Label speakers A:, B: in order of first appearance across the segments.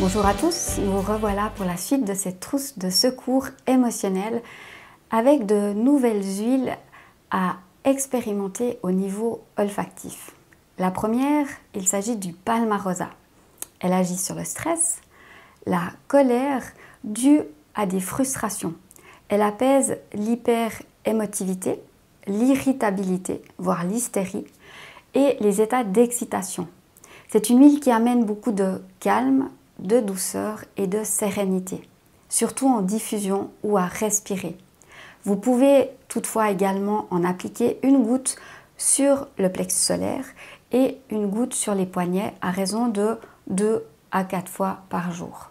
A: Bonjour à tous, nous revoilà pour la suite de cette trousse de secours émotionnel avec de nouvelles huiles à expérimenter au niveau olfactif. La première, il s'agit du Palmarosa. Elle agit sur le stress, la colère due à des frustrations. Elle apaise l'hyperémotivité, l'irritabilité, voire l'hystérie et les états d'excitation. C'est une huile qui amène beaucoup de calme, de douceur et de sérénité, surtout en diffusion ou à respirer. Vous pouvez toutefois également en appliquer une goutte sur le plexus solaire et une goutte sur les poignets à raison de 2 à 4 fois par jour.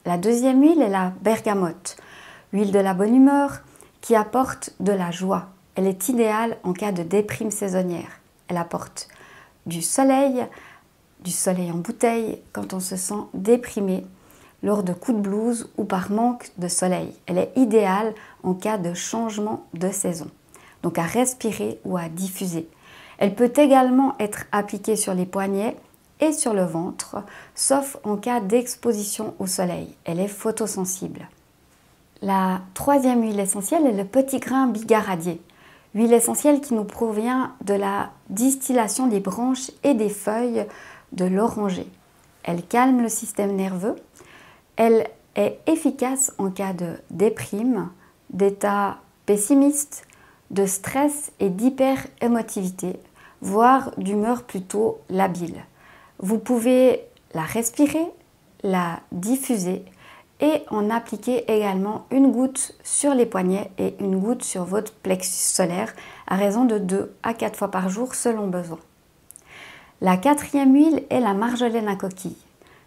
A: La deuxième huile est la bergamote, huile de la bonne humeur qui apporte de la joie. Elle est idéale en cas de déprime saisonnière. Elle apporte du soleil en bouteille quand on se sent déprimé lors de coups de blues ou par manque de soleil. Elle est idéale en cas de changement de saison, donc à respirer ou à diffuser. Elle peut également être appliquée sur les poignets et sur le ventre, sauf en cas d'exposition au soleil. Elle est photosensible. La troisième huile essentielle est le petit grain bigaradier. Huile essentielle qui nous provient de la distillation des branches et des feuilles de l'oranger. Elle calme le système nerveux. Elle est efficace en cas de déprime, d'état pessimiste, de stress et d'hyperémotivité, voire d'humeur plutôt labile. Vous pouvez la respirer, la diffuser et en appliquer également une goutte sur les poignets et une goutte sur votre plexus solaire à raison de 2 à 4 fois par jour selon besoin. La quatrième huile est la marjolaine à coquille.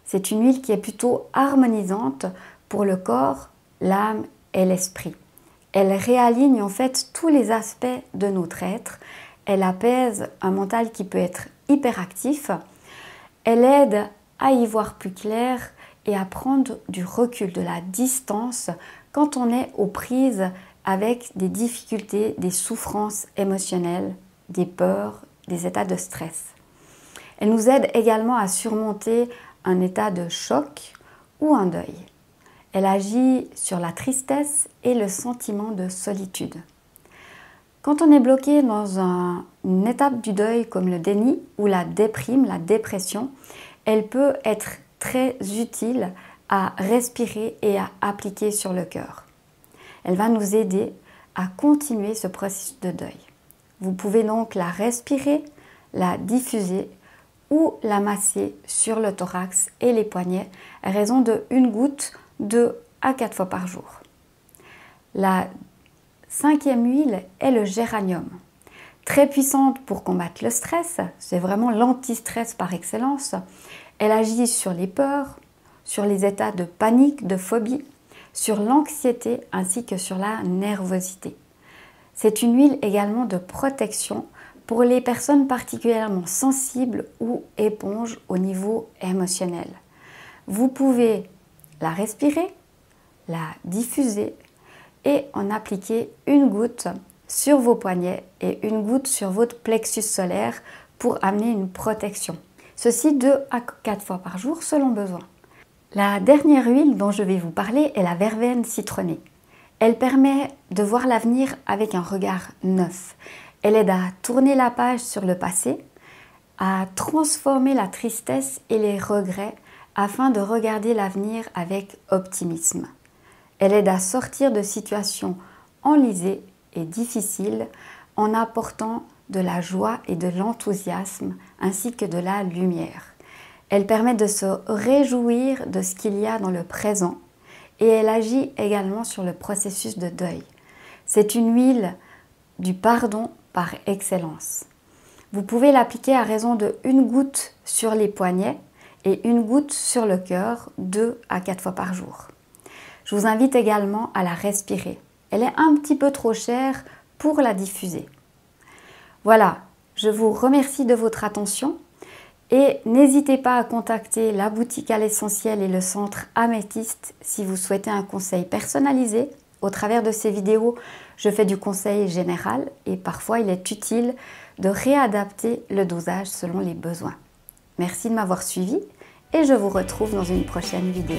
A: C'est une huile qui est plutôt harmonisante pour le corps, l'âme et l'esprit. Elle réaligne en fait tous les aspects de notre être. Elle apaise un mental qui peut être hyperactif. Elle aide à y voir plus clair et à prendre du recul, de la distance quand on est aux prises avec des difficultés, des souffrances émotionnelles, des peurs, des états de stress. Elle nous aide également à surmonter un état de choc ou un deuil. Elle agit sur la tristesse et le sentiment de solitude. Quand on est bloqué dans une étape du deuil comme le déni ou la déprime, la dépression, elle peut être très utile à respirer et à appliquer sur le cœur. Elle va nous aider à continuer ce processus de deuil. Vous pouvez donc la respirer, la diffuser ou la masser sur le thorax et les poignets à raison de une goutte 2 à 4 fois par jour. La cinquième huile est le géranium. Très puissante pour combattre le stress, c'est vraiment l'anti-stress par excellence. Elle agit sur les peurs, sur les états de panique, de phobie, sur l'anxiété ainsi que sur la nervosité. C'est une huile également de protection pour les personnes particulièrement sensibles ou éponges au niveau émotionnel. Vous pouvez la respirer, la diffuser et en appliquer une goutte sur vos poignets et une goutte sur votre plexus solaire pour amener une protection. Ceci 2 à 4 fois par jour selon besoin. La dernière huile dont je vais vous parler est la verveine citronnée. Elle permet de voir l'avenir avec un regard neuf. Elle aide à tourner la page sur le passé, à transformer la tristesse et les regrets afin de regarder l'avenir avec optimisme. Elle aide à sortir de situations enlisées et difficiles en apportant de la joie et de l'enthousiasme ainsi que de la lumière. Elle permet de se réjouir de ce qu'il y a dans le présent et elle agit également sur le processus de deuil. C'est une huile du pardon par excellence. Vous pouvez l'appliquer à raison de une goutte sur les poignets et une goutte sur le cœur 2 à 4 fois par jour. Je vous invite également à la respirer. Elle est un petit peu trop chère pour la diffuser. Voilà, je vous remercie de votre attention et n'hésitez pas à contacter la boutique à l'essentiel et le centre Améthyste si vous souhaitez un conseil personnalisé. Au travers de ces vidéos, je fais du conseil général et parfois il est utile de réadapter le dosage selon les besoins. Merci de m'avoir suivi et je vous retrouve dans une prochaine vidéo.